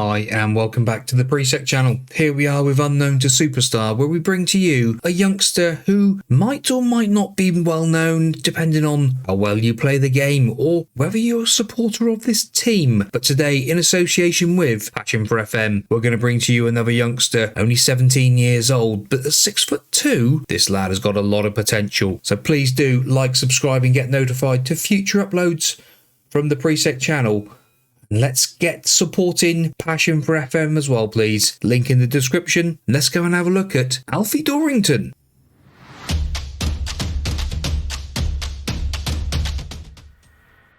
Hi and welcome back to the PRIISEK channel. Here we are with Unknown to Superstar, where we bring to you a youngster who might or might not be well known depending on how well you play the game or whether you're a supporter of this team. But today, in association with Passion for FM, we're going to bring to you another youngster, only 17 years old, but at 6'2", this lad has got a lot of potential. So please do like, subscribe and get notified to future uploads from the PRIISEK channel. Let's get supporting Passion for FM as well, please. Link in the description. Let's go and have a look at Alfie Dorrington.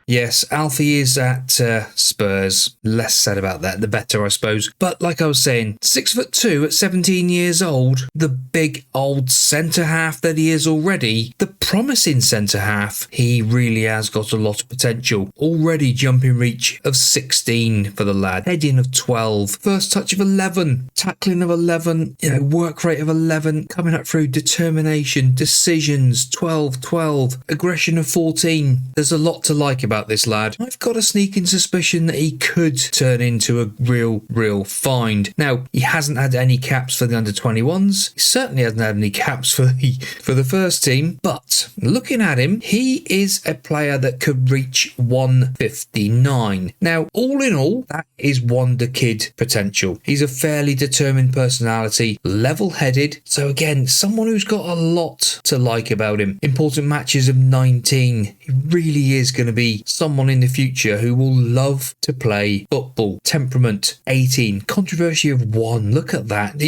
Yes, Alfie is at Spurs. Less said about that, the better, I suppose. But like I was saying, 6'2" at 17 years old, the big old centre-half that he is already, the promising centre-half, he really has got a lot of potential. Already jumping reach of 16 for the lad, heading of 12, first touch of 11, tackling of 11, work rate of 11, coming up through determination, decisions, 12, aggression of 14. There's a lot to like about this lad. I've got a sneaking suspicion that he could turn into a real find. Now, he hasn't had any caps for the under-21s. He certainly hasn't had any caps for the first team, but looking at him, he is a player that could reach 159. Now, all in all, that is wonderkid potential. He's a fairly determined personality, level-headed, so again, someone who's got a lot to like about him. Important matches of 19. He really is going to be someone in the future who will love to play football. Temperament 18, controversy of 1. Look at that.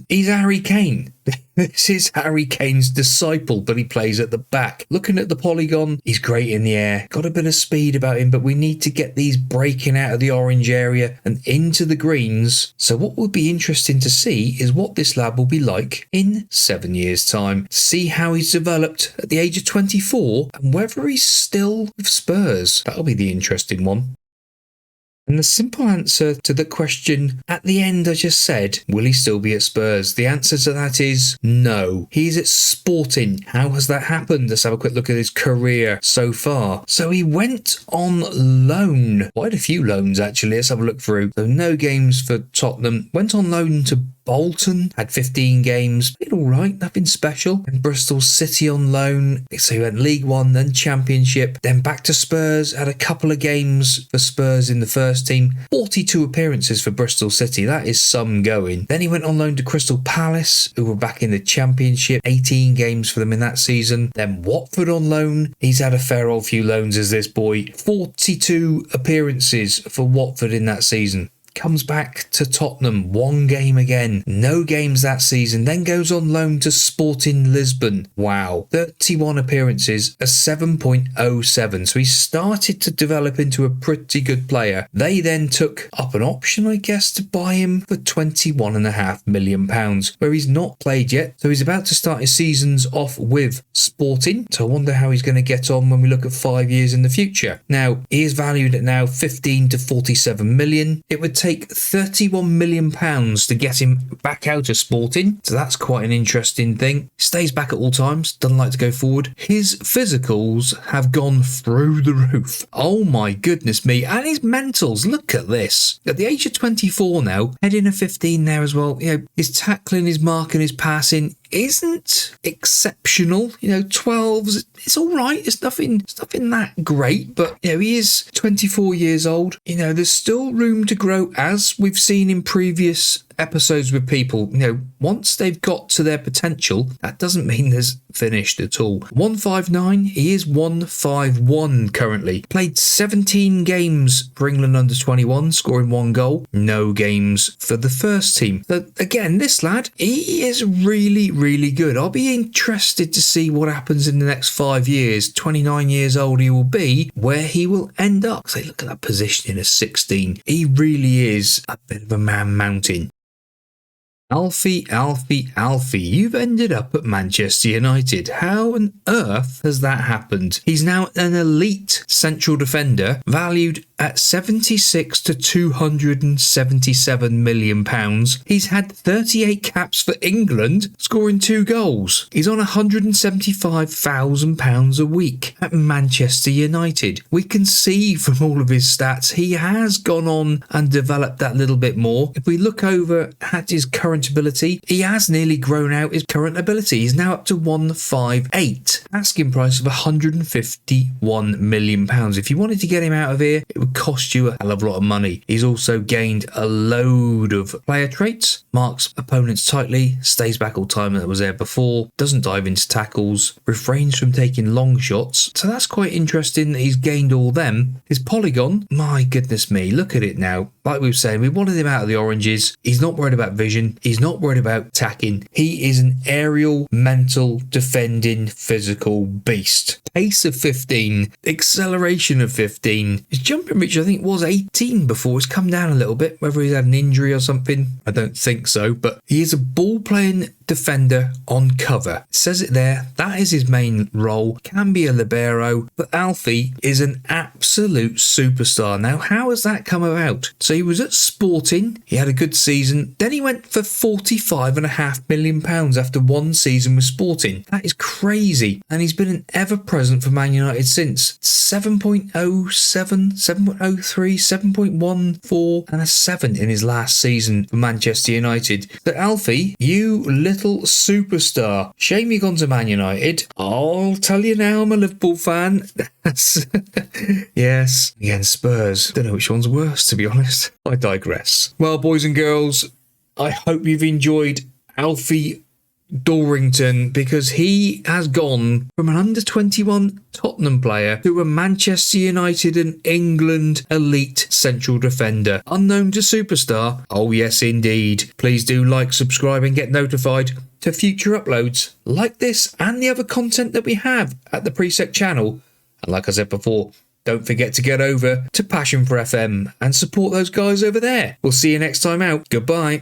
He's Harry Kane. This is Harry Kane's disciple, but he plays at the back. Looking at the polygon, he's great in the air. Got a bit of speed about him, but we need to get these breaking out of the orange area and into the greens. So what will be interesting to see is what this lad will be like in 7 years' time. See how he's developed at the age of 24 and whether he's still with Spurs. That'll be the interesting one. And the simple answer to the question at the end I just said, will he still be at Spurs? The answer to that is no. He's at Sporting. How has that happened? Let's have a quick look at his career so far. So he went on loan. Quite a few loans, actually. Let's have a look through. So no games for Tottenham. Went on loan to Bolton, had 15 games, did all right, nothing special. And Bristol City on loan, so he went League One, then Championship, then back to Spurs, had a couple of games for Spurs in the first team, 42 appearances for Bristol City, that is some going. Then he went on loan to Crystal Palace, who were back in the Championship, 18 games for them in that season. Then Watford on loan, he's had a fair old few loans as this boy, 42 appearances for Watford in that season. Comes back to Tottenham, 1 game again, no games that season, then goes on loan to Sporting Lisbon. Wow, 31 appearances, a 7.07, so he started to develop into a pretty good player. They then took up an option, I guess, to buy him for £21.5 million, where he's not played yet, so he's about to start his seasons off with Sporting, so I wonder how he's going to get on when we look at 5 years in the future. Now, he is valued at now 15 to 47 million. It would take £31 million to get him back out of Sporting, so that's quite an interesting thing. Stays back at all times, doesn't like to go forward. His physicals have gone through the roof. Oh my goodness me, and his mentals, look at this. At the age of 24 now, heading to 15 there as well. His tackling, his marking, his passing isn't exceptional. 12s, it's all right. It's nothing that great, but he is 24 years old. There's still room to grow, as we've seen in previous episodes with people. Once they've got to their potential, that doesn't mean there's finished at all. 159, he is 151 currently. Played 17 games for England under 21, scoring 1 goal. No games for the first team. But again, this lad, he is really good. I'll be interested to see what happens in the next 5 years. 29 years old he will be, where he will end up. So look at that positioning as 16. He really is a bit of a man mountain. Alfie, you've ended up at Manchester United. How on earth has that happened? He's now an elite central defender, valued at 76 to 277 million pounds. He's had 38 caps for England, scoring 2 goals. He's on 175,000 pounds a week at Manchester United. We can see from all of his stats he has gone on and developed that little bit more. If we look over at his current ability, he has nearly grown out his current ability. He's now up to 158. Asking price of 151 million pounds. If you wanted to get him out of here, it would cost you a hell of a lot of money. He's also gained a load of player traits, marks opponents tightly, stays back all time that was there before, doesn't dive into tackles, refrains from taking long shots. So that's quite interesting that he's gained all them. His polygon, my goodness me, look at it now. Like we were saying, we wanted him out of the oranges. He's not worried about vision. He's not worried about tacking. He is an aerial, mental, defending, physical beast. Pace of 15, acceleration of 15. His jumping reach, I think, was 18 before. It's come down a little bit, whether he's had an injury or something. I don't think so, but he is a ball-playing defender on cover. It says it there. That is his main role. Can be a libero, but Alfie is an absolute superstar. Now, how has that come about? So he was at Sporting. He had a good season. Then he went for £45.5 million after one season with Sporting. That is crazy. And he's been an ever-present for Man United since. 7.07, 7.03, 7.14 and a 7 in his last season for Manchester United. So Alfie, you little superstar. Shame you gone to Man United. I'll tell you now, I'm a Liverpool fan. Yes, against Spurs. Don't know which one's worse, to be honest. I digress. Well, boys and girls, I hope you've enjoyed Alfie Dorrington, because he has gone from an under-21 Tottenham player to a Manchester United and England elite central defender. Unknown to superstar? Oh yes indeed. Please do like, subscribe and get notified to future uploads like this and the other content that we have at the PRIISEK channel. And like I said before, don't forget to get over to Passion for FM and support those guys over there. We'll see you next time out. Goodbye.